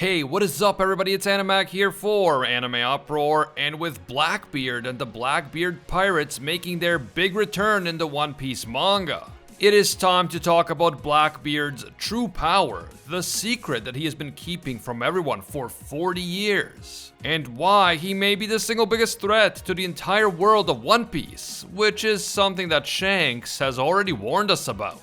Hey, what is up everybody, it's Animac here for Anime Uproar, and with Blackbeard and the Blackbeard Pirates making their big return in the One Piece manga, it is time to talk about Blackbeard's true power, the secret that he has been keeping from everyone for 40 years, and why he may be the single biggest threat to the entire world of One Piece, which is something that Shanks has already warned us about.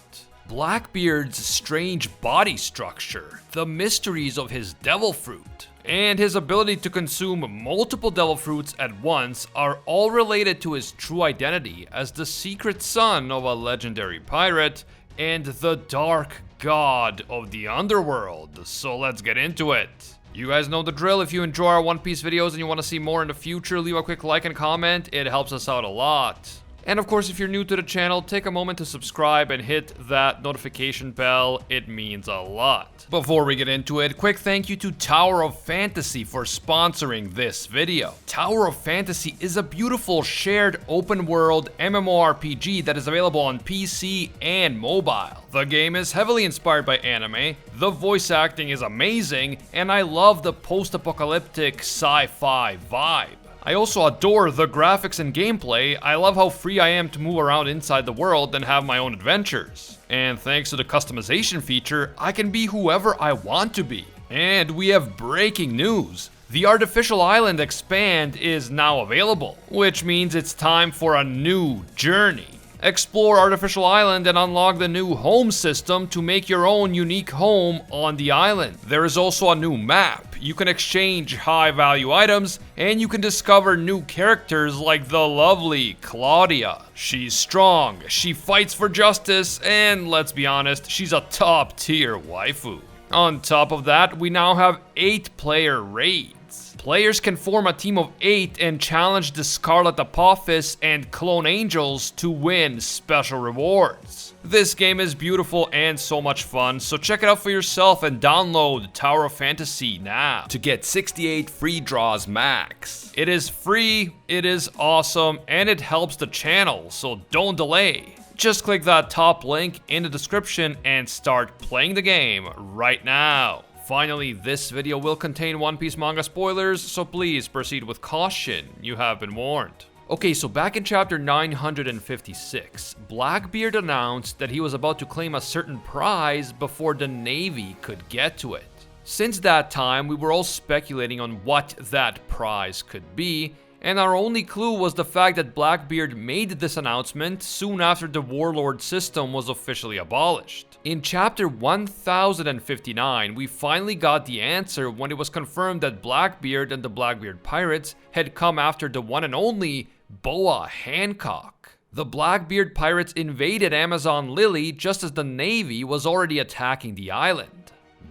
Blackbeard's strange body structure, the mysteries of his devil fruit, and his ability to consume multiple devil fruits at once are all related to his true identity as the secret son of a legendary pirate and the dark god of the Underworld. So let's get into it. You guys know the drill. If you enjoy our One Piece videos and you want to see more in the future, leave a quick like and comment. It helps us out a lot. And of course, if you're new to the channel, take a moment to subscribe and hit that notification bell. It means a lot. Before we get into it, quick thank you to Tower of Fantasy for sponsoring this video. Tower of Fantasy is a beautiful shared open world MMORPG that is available on PC and mobile. The game is heavily inspired by anime, the voice acting is amazing, and I love the post-apocalyptic sci-fi vibe. I also adore the graphics and gameplay. I love how free I am to move around inside the world and have my own adventures. And thanks to the customization feature, I can be whoever I want to be. And we have breaking news. The Artificial Island Expand is now available, which means it's time for a new journey. Explore Artificial Island and unlock the new home system to make your own unique home on the island. There is also a new map. You can exchange high-value items, and you can discover new characters like the lovely Claudia. She's strong, she fights for justice, and let's be honest, she's a top-tier waifu. On top of that, we now have 8-player raids. Players can form a team of 8 and challenge the Scarlet Apophis and Clone Angels to win special rewards. This game is beautiful and so much fun, so check it out for yourself and download Tower of Fantasy now to get 68 free draws max. It is free, it is awesome, and it helps the channel, so don't delay. Just click that top link in the description and start playing the game right now. Finally, this video will contain One Piece manga spoilers, so please proceed with caution. You have been warned. Okay, so back in chapter 956, Blackbeard announced that he was about to claim a certain prize before the Navy could get to it. Since that time, we were all speculating on what that prize could be, and our only clue was the fact that Blackbeard made this announcement soon after the warlord system was officially abolished. In chapter 1059, we finally got the answer when it was confirmed that Blackbeard and the Blackbeard Pirates had come after the one and only Boa Hancock. The Blackbeard Pirates invaded Amazon Lily just as the Navy was already attacking the island.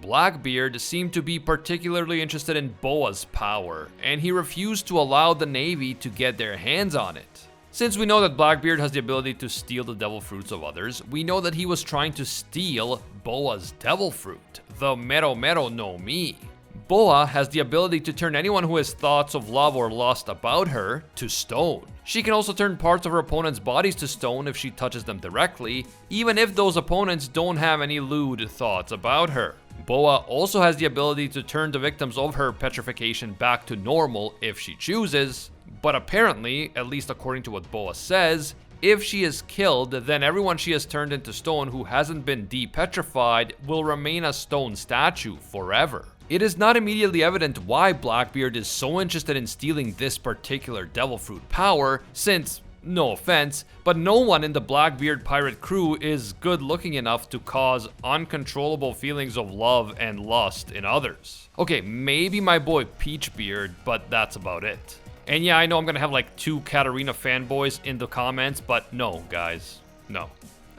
Blackbeard seemed to be particularly interested in Boa's power, and he refused to allow the Navy to get their hands on it. Since we know that Blackbeard has the ability to steal the devil fruits of others, we know that he was trying to steal Boa's devil fruit, the Mero Mero no Mi. Boa has the ability to turn anyone who has thoughts of love or lust about her to stone. She can also turn parts of her opponent's bodies to stone if she touches them directly, even if those opponents don't have any lewd thoughts about her. Boa also has the ability to turn the victims of her petrification back to normal if she chooses, but apparently, at least according to what Boa says, if she is killed, then everyone she has turned into stone who hasn't been de-petrified will remain a stone statue forever. It is not immediately evident why Blackbeard is so interested in stealing this particular devil fruit power, since, no offense, but no one in the Blackbeard pirate crew is good looking enough to cause uncontrollable feelings of love and lust in others. Okay, maybe my boy Peachbeard, but that's about it. And yeah, I know I'm gonna have like 2 Katarina fanboys in the comments, but no, guys, no.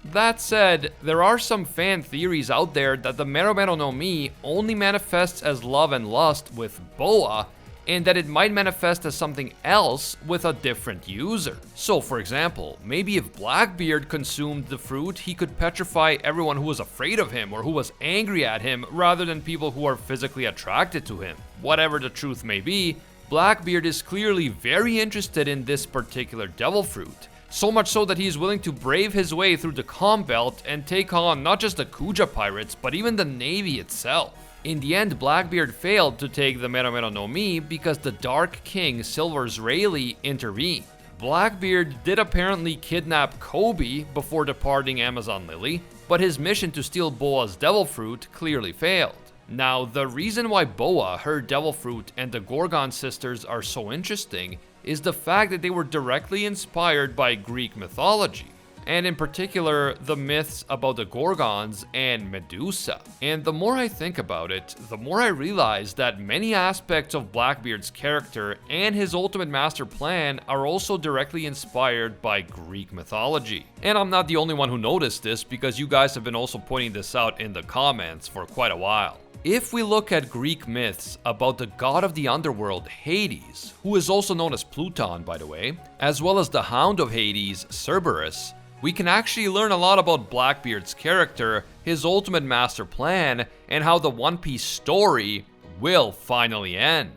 That said, there are some fan theories out there that the Mero Mero no Mi only manifests as love and lust with Boa, and that it might manifest as something else with a different user. So for example, maybe if Blackbeard consumed the fruit, he could petrify everyone who was afraid of him or who was angry at him rather than people who are physically attracted to him. Whatever the truth may be, Blackbeard is clearly very interested in this particular devil fruit. So much so that he is willing to brave his way through the Calm Belt and take on not just the Kuja pirates, but even the Navy itself. In the end, Blackbeard failed to take the Mero Mero no Mi because the Dark King Silver's Rayleigh intervened. Blackbeard did apparently kidnap Kobe before departing Amazon Lily, but his mission to steal Boa's Devil Fruit clearly failed. Now, the reason why Boa, her Devil Fruit, and the Gorgon sisters are so interesting is the fact that they were directly inspired by Greek mythology, and in particular, the myths about the Gorgons and Medusa. And the more I think about it, the more I realize that many aspects of Blackbeard's character and his ultimate master plan are also directly inspired by Greek mythology. And I'm not the only one who noticed this, because you guys have been also pointing this out in the comments for quite a while. If we look at Greek myths about the god of the underworld, Hades, who is also known as Pluton by the way, as well as the hound of Hades, Cerberus, we can actually learn a lot about Blackbeard's character, his ultimate master plan, and how the One Piece story will finally end.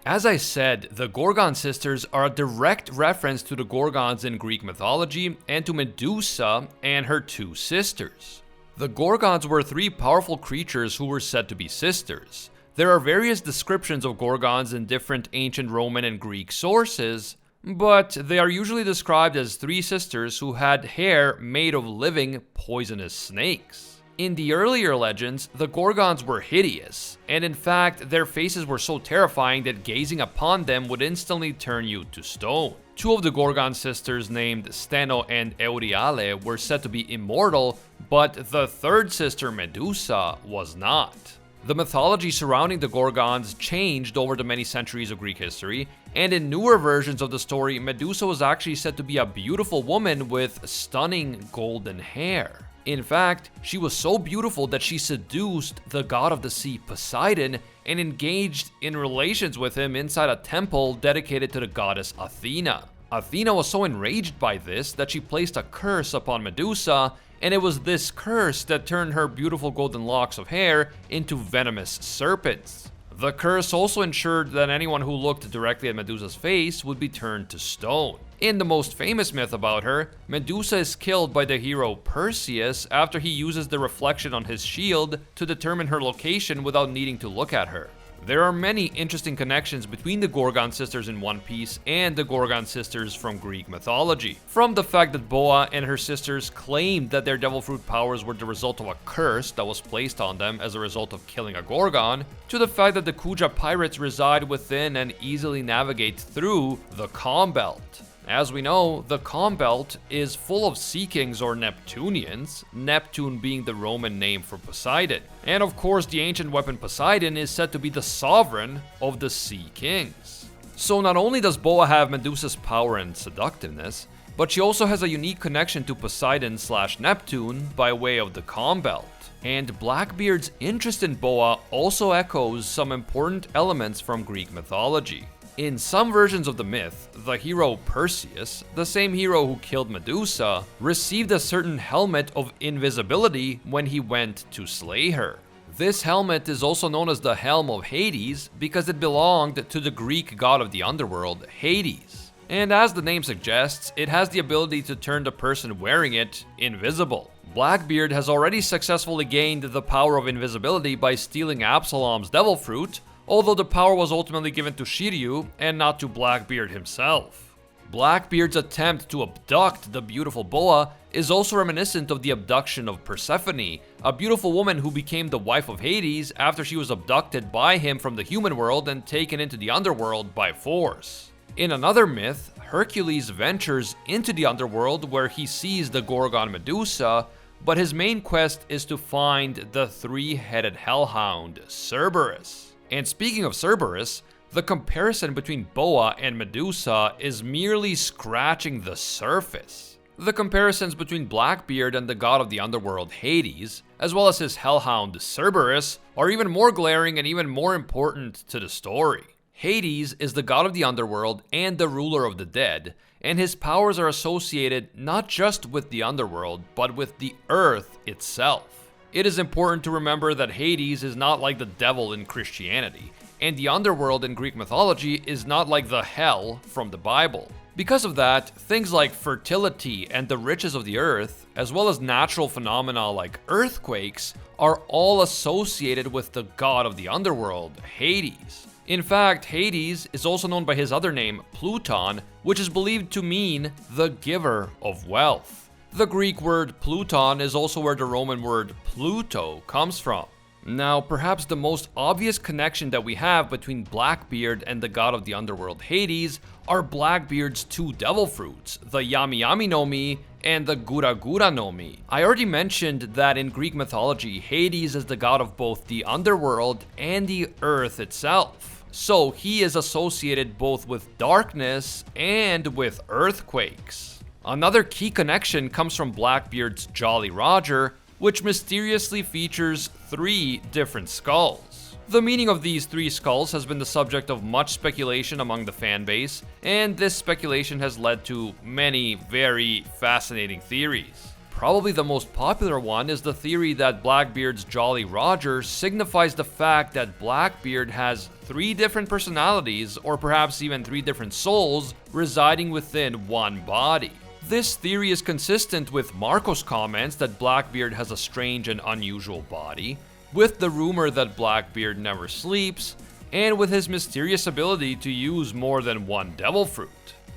As I said, the Gorgon sisters are a direct reference to the Gorgons in Greek mythology and to Medusa and her two sisters. The Gorgons were three powerful creatures who were said to be sisters. There are various descriptions of Gorgons in different ancient Roman and Greek sources, but they are usually described as three sisters who had hair made of living, poisonous snakes. In the earlier legends, the Gorgons were hideous, and in fact, their faces were so terrifying that gazing upon them would instantly turn you to stone. Two of the Gorgon sisters, named Steno and Euryale, were said to be immortal, but the third sister, Medusa, was not. The mythology surrounding the Gorgons changed over the many centuries of Greek history, and in newer versions of the story, Medusa was actually said to be a beautiful woman with stunning golden hair. In fact, she was so beautiful that she seduced the god of the sea, Poseidon, and engaged in relations with him inside a temple dedicated to the goddess Athena. Athena was so enraged by this that she placed a curse upon Medusa, and it was this curse that turned her beautiful golden locks of hair into venomous serpents. The curse also ensured that anyone who looked directly at Medusa's face would be turned to stone. In the most famous myth about her, Medusa is killed by the hero Perseus after he uses the reflection on his shield to determine her location without needing to look at her. There are many interesting connections between the Gorgon sisters in One Piece and the Gorgon sisters from Greek mythology. From the fact that Boa and her sisters claimed that their devil fruit powers were the result of a curse that was placed on them as a result of killing a Gorgon, to the fact that the Kuja pirates reside within and easily navigate through the Calm Belt. As we know, the Calm Belt is full of Sea Kings or Neptunians, Neptune being the Roman name for Poseidon. And of course, the ancient weapon Poseidon is said to be the sovereign of the Sea Kings. So not only does Boa have Medusa's power and seductiveness, but she also has a unique connection to Poseidon/Neptune by way of the Calm Belt. And Blackbeard's interest in Boa also echoes some important elements from Greek mythology. In some versions of the myth, the hero Perseus, the same hero who killed Medusa, received a certain helmet of invisibility when he went to slay her. This helmet is also known as the Helm of Hades because it belonged to the Greek god of the underworld, Hades. And as the name suggests, it has the ability to turn the person wearing it invisible. Blackbeard has already successfully gained the power of invisibility by stealing Absalom's devil fruit, although the power was ultimately given to Shiryu and not to Blackbeard himself. Blackbeard's attempt to abduct the beautiful Boa is also reminiscent of the abduction of Persephone, a beautiful woman who became the wife of Hades after she was abducted by him from the human world and taken into the underworld by force. In another myth, Hercules ventures into the underworld where he sees the Gorgon Medusa, but his main quest is to find the three-headed hellhound, Cerberus. And speaking of Cerberus, the comparison between Boa and Medusa is merely scratching the surface. The comparisons between Blackbeard and the god of the underworld, Hades, as well as his hellhound Cerberus, are even more glaring and even more important to the story. Hades is the god of the underworld and the ruler of the dead, and his powers are associated not just with the underworld, but with the earth itself. It is important to remember that Hades is not like the devil in Christianity, and the underworld in Greek mythology is not like the hell from the Bible. Because of that, things like fertility and the riches of the earth, as well as natural phenomena like earthquakes, are all associated with the god of the underworld, Hades. In fact, Hades is also known by his other name, Pluton, which is believed to mean the giver of wealth. The Greek word Pluton is also where the Roman word Pluto comes from. Now, perhaps the most obvious connection that we have between Blackbeard and the god of the underworld Hades are Blackbeard's two devil fruits, the Yami Yami no Mi and the Gura Gura no Mi. I already mentioned that in Greek mythology, Hades is the god of both the underworld and the earth itself. So he is associated both with darkness and with earthquakes. Another key connection comes from Blackbeard's Jolly Roger, which mysteriously features 3 different skulls. The meaning of these 3 skulls has been the subject of much speculation among the fanbase, and this speculation has led to many very fascinating theories. Probably the most popular one is the theory that Blackbeard's Jolly Roger signifies the fact that Blackbeard has 3 different personalities, or perhaps even 3 different souls, residing within one body. This theory is consistent with Marco's comments that Blackbeard has a strange and unusual body, with the rumor that Blackbeard never sleeps, and with his mysterious ability to use more than one devil fruit.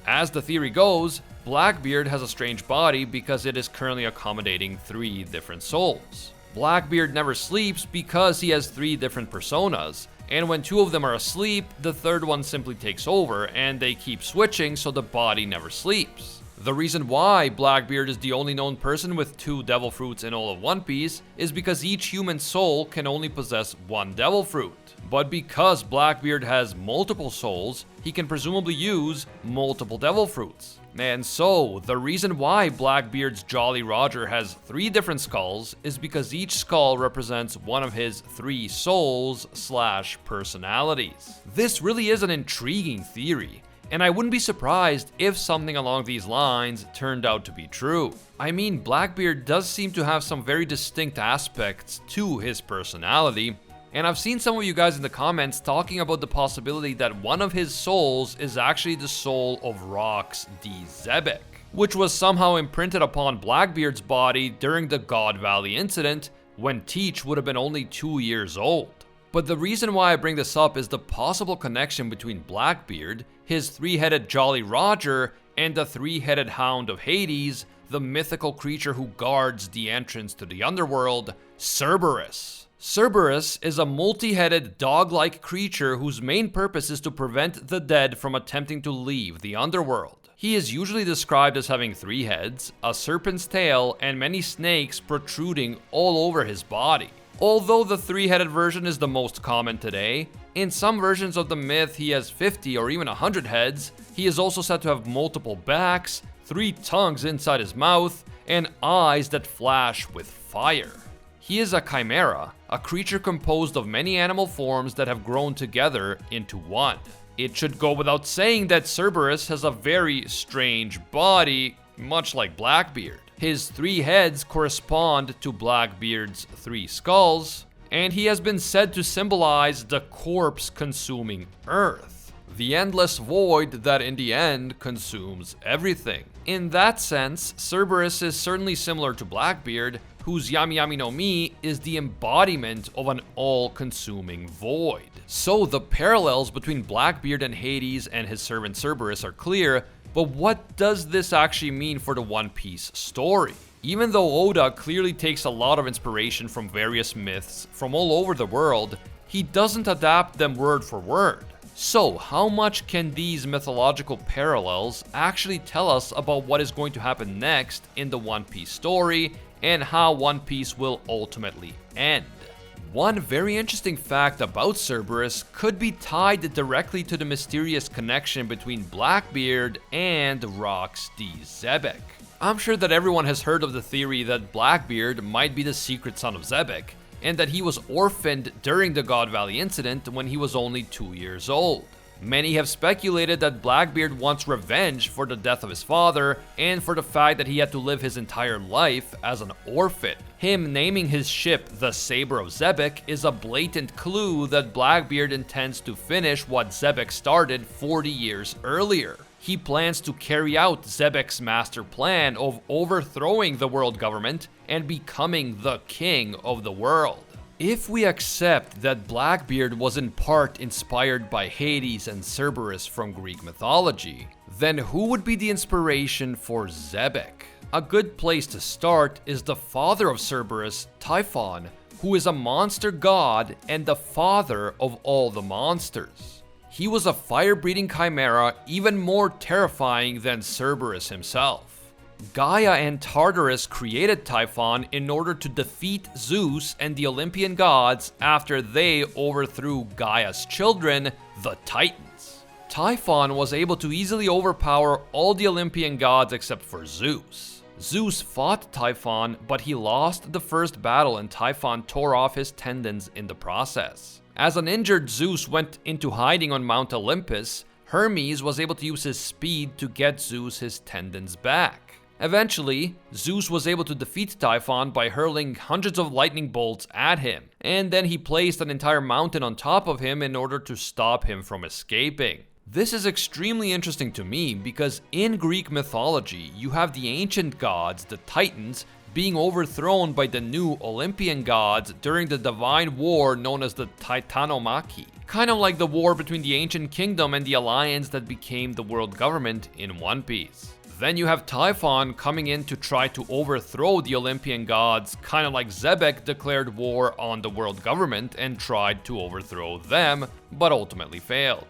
As the theory goes, Blackbeard has a strange body because it is currently accommodating 3 different souls. Blackbeard never sleeps because he has 3 different personas, and when 2 of them are asleep, the third one simply takes over, and they keep switching so the body never sleeps. The reason why Blackbeard is the only known person with 2 devil fruits in all of One Piece is because each human soul can only possess 1 devil fruit. But because Blackbeard has multiple souls, he can presumably use multiple devil fruits. And so, the reason why Blackbeard's Jolly Roger has 3 different skulls is because each skull represents one of his 3 souls / personalities. This really is an intriguing theory, and I wouldn't be surprised if something along these lines turned out to be true. I mean, Blackbeard does seem to have some very distinct aspects to his personality, and I've seen some of you guys in the comments talking about the possibility that one of his souls is actually the soul of Rock's Xebec, which was somehow imprinted upon Blackbeard's body during the God Valley incident when Teach would have been only 2 years old. But the reason why I bring this up is the possible connection between Blackbeard, his 3-headed Jolly Roger, and the 3-headed Hound of Hades, the mythical creature who guards the entrance to the underworld, Cerberus. Cerberus is a multi-headed dog-like creature whose main purpose is to prevent the dead from attempting to leave the underworld. He is usually described as having 3 heads, a serpent's tail, and many snakes protruding all over his body. Although the 3-headed version is the most common today, in some versions of the myth he has 50 or even 100 heads. He is also said to have multiple backs, 3 tongues inside his mouth, and eyes that flash with fire. He is a chimera, a creature composed of many animal forms that have grown together into one. It should go without saying that Cerberus has a very strange body, much like Blackbeard. His 3 heads correspond to Blackbeard's 3 skulls, and he has been said to symbolize the corpse-consuming earth, the endless void that in the end consumes everything. In that sense, Cerberus is certainly similar to Blackbeard, whose Yami Yami no Mi is the embodiment of an all-consuming void. So the parallels between Blackbeard and Hades and his servant Cerberus are clear, but what does this actually mean for the One Piece story? Even though Oda clearly takes a lot of inspiration from various myths from all over the world, he doesn't adapt them word for word. So how much can these mythological parallels actually tell us about what is going to happen next in the One Piece story and how One Piece will ultimately end? One very interesting fact about Cerberus could be tied directly to the mysterious connection between Blackbeard and Rock's Xebec. I'm sure that everyone has heard of the theory that Blackbeard might be the secret son of Xebec, and that he was orphaned during the God Valley incident when he was only 2 years old. Many have speculated that Blackbeard wants revenge for the death of his father and for the fact that he had to live his entire life as an orphan. Him naming his ship the Saber of Xebec is a blatant clue that Blackbeard intends to finish what Xebec started 40 years earlier. he plans to carry out Xebec's master plan of overthrowing the world government and becoming the king of the world. If we accept that Blackbeard was in part inspired by Hades and Cerberus from Greek mythology, then who would be the inspiration for Xebec? A good place to start is the father of Cerberus, Typhon, who is a monster god and the father of all the monsters. He was a fire-breathing chimera even more terrifying than Cerberus himself. Gaia and Tartarus created Typhon in order to defeat Zeus and the Olympian gods after they overthrew Gaia's children, the Titans. Typhon was able to easily overpower all the Olympian gods except for Zeus. Zeus fought Typhon, but he lost the first battle and Typhon tore off his tendons in the process. As an injured Zeus went into hiding on Mount Olympus, Hermes was able to use his speed to get Zeus his tendons back. Eventually, Zeus was able to defeat Typhon by hurling hundreds of lightning bolts at him, and then he placed an entire mountain on top of him in order to stop him from escaping. This is extremely interesting to me because in Greek mythology, you have the ancient gods, the Titans, being overthrown by the new Olympian gods during the divine war known as the Titanomachy. Kind of like the war between the ancient kingdom and the alliance that became the world government in One Piece. Then you have Typhon coming in to try to overthrow the Olympian gods, kind of like Xebec declared war on the world government and tried to overthrow them, but ultimately failed.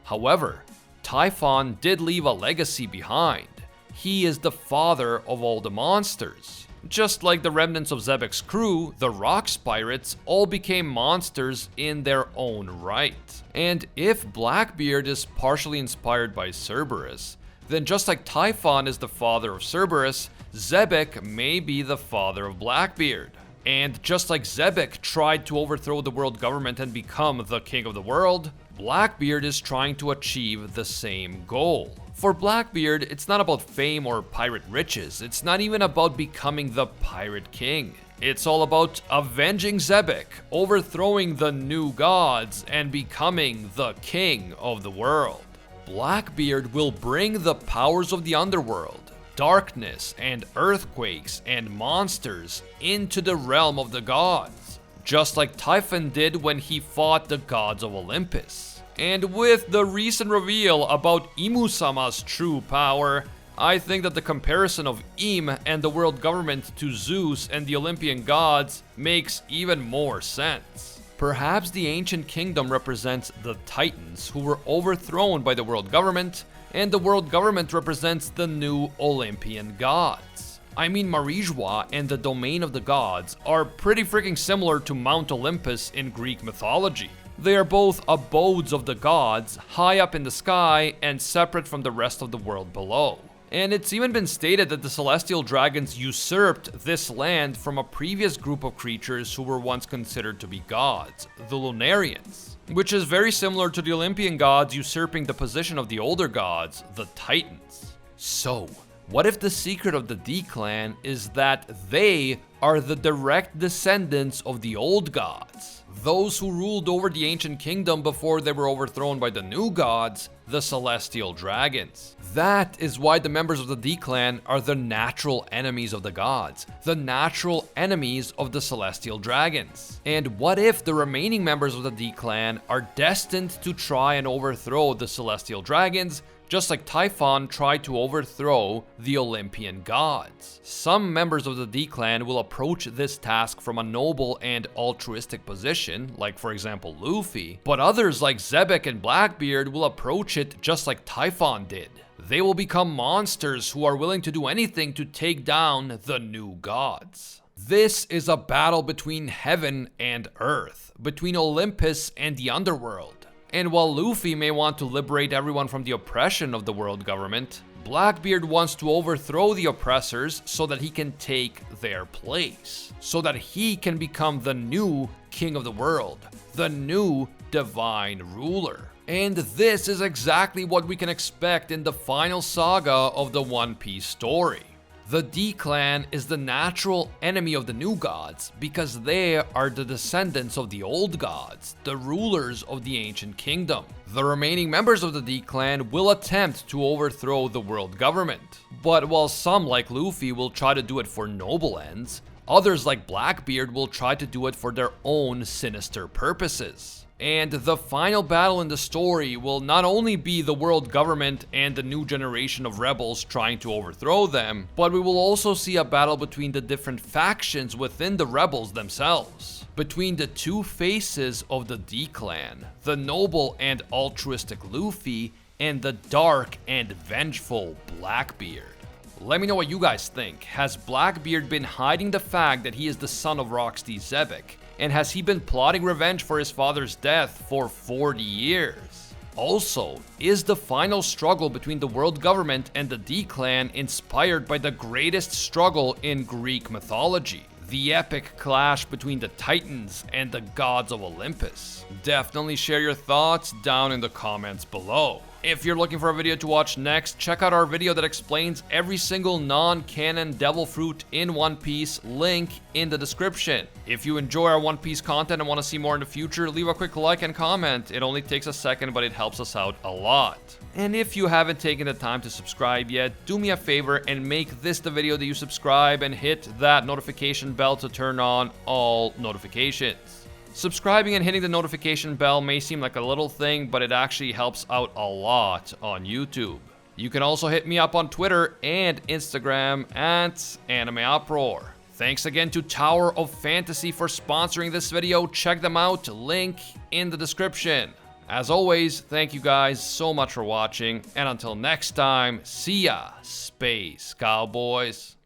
However, Typhon did leave a legacy behind. He is the father of all the monsters. Just like the remnants of Xebec's crew, the Rocks Pirates all became monsters in their own right. And if Blackbeard is partially inspired by Cerberus, then just like Typhon is the father of Cerberus, Xebec may be the father of Blackbeard. And just like Xebec tried to overthrow the world government and become the king of the world, Blackbeard is trying to achieve the same goal. For Blackbeard, it's not about fame or pirate riches, it's not even about becoming the pirate king. It's all about avenging Xebec, overthrowing the new gods, and becoming the king of the world. Blackbeard will bring the powers of the underworld, darkness and earthquakes and monsters into the realm of the gods, just like Typhon did when he fought the gods of Olympus. And with the recent reveal about Imu-sama's true power, I think that the comparison of Im and the world government to Zeus and the Olympian gods makes even more sense. Perhaps the ancient kingdom represents the Titans who were overthrown by the world government, and the world government represents the new Olympian gods. I mean, Marijwa and the domain of the gods are pretty freaking similar to Mount Olympus in Greek mythology. They are both abodes of the gods, high up in the sky and separate from the rest of the world below. And it's even been stated that the celestial dragons usurped this land from a previous group of creatures who were once considered to be gods, the Lunarians, which is very similar to the Olympian gods usurping the position of the older gods, the Titans. So, what if the secret of the D-Clan is that they are the direct descendants of the old gods? Those who ruled over the ancient kingdom before they were overthrown by the new gods, the celestial dragons. That is why the members of the D-Clan are the natural enemies of the gods, the natural enemies of the celestial dragons. And what if the remaining members of the D-Clan are destined to try and overthrow the celestial dragons, just like Typhon tried to overthrow the Olympian gods? Some members of the D-Clan will approach this task from a noble and altruistic position, like for example Luffy, but others like Xebec and Blackbeard will approach it just like Typhon did. They will become monsters who are willing to do anything to take down the new gods. This is a battle between heaven and earth, between Olympus and the Underworld. And while Luffy may want to liberate everyone from the oppression of the world government, Blackbeard wants to overthrow the oppressors so that he can take their place, so that he can become the new king of the world, the new divine ruler. And this is exactly what we can expect in the final saga of the One Piece story. The D-Clan is the natural enemy of the new gods because they are the descendants of the old gods, the rulers of the ancient kingdom. The remaining members of the D-Clan will attempt to overthrow the world government. But while some like Luffy will try to do it for noble ends, others like Blackbeard will try to do it for their own sinister purposes. And the final battle in the story will not only be the world government and the new generation of rebels trying to overthrow them, but we will also see a battle between the different factions within the rebels themselves. Between the two faces of the D-Clan, the noble and altruistic Luffy, and the dark and vengeful Blackbeard. Let me know what you guys think. Has Blackbeard been hiding the fact that he is the son of Rocksteady Xebec? And has he been plotting revenge for his father's death for 40 years? Also, is the final struggle between the world government and the D-Clan inspired by the greatest struggle in Greek mythology? The epic clash between the Titans and the gods of Olympus? Definitely share your thoughts down in the comments below. If you're looking for a video to watch next, check out our video that explains every single non-canon devil fruit in One Piece, link in the description. If you enjoy our One Piece content and want to see more in the future, leave a quick like and comment. It only takes a second, but it helps us out a lot. And if you haven't taken the time to subscribe yet, do me a favor and make this the video that you subscribe and hit that notification bell to turn on all notifications. Subscribing and hitting the notification bell may seem like a little thing, but it actually helps out a lot on YouTube. You can also hit me up on Twitter and Instagram at AnimeUproar. Thanks again to Tower of Fantasy for sponsoring this video. Check them out, link in the description. As always, thank you guys so much for watching, and until next time, see ya, Space Cowboys.